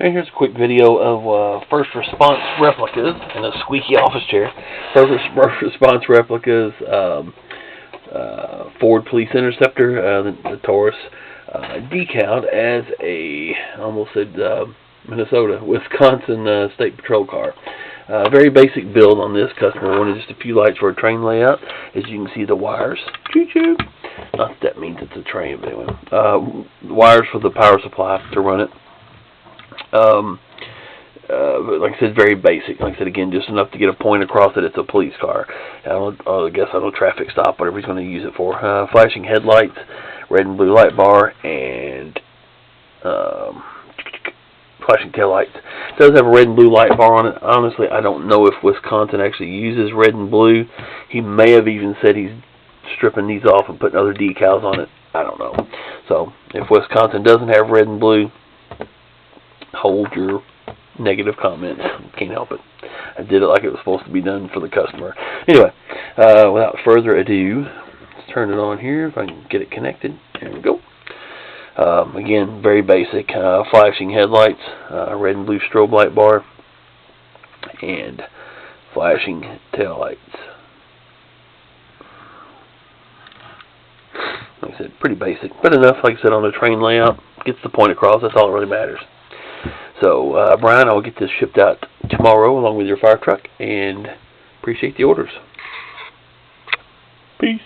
And here's a quick video of first response replicas in a squeaky office chair. First response replicas, Ford Police Interceptor, the Taurus, decaled as a, I almost said Minnesota, Wisconsin State Patrol car. Very basic build on this. Customer wanted just a few lights for a train layout. As you can see, the wires. Choo-choo. Not that means it's a train, but anyway. Wires for the power supply to run it. Like I said, very basic. Like I said, again, just enough to get a point across that it's a police car. I guess I don't traffic stop, whatever he's going to use it for. Flashing headlights, red and blue light bar, and flashing tail lights. It does have a red and blue light bar on it. Honestly, I don't know if Wisconsin actually uses red and blue. He may have even said he's stripping these off and putting other decals on it. I don't know. So, if Wisconsin doesn't have red and blue, hold your negative comments. Can't help it. I did it like it was supposed to be done for the customer. Anyway, without further ado, let's turn it on here if I can get it connected. There we go. Again, very basic. Flashing headlights, red and blue strobe light bar, and flashing tail lights. Like I said, pretty basic, but enough, like I said, on the train layout. Gets the point across. That's all that really matters. So, Brian, I will get this shipped out tomorrow along with your fire truck, and appreciate the orders. Peace.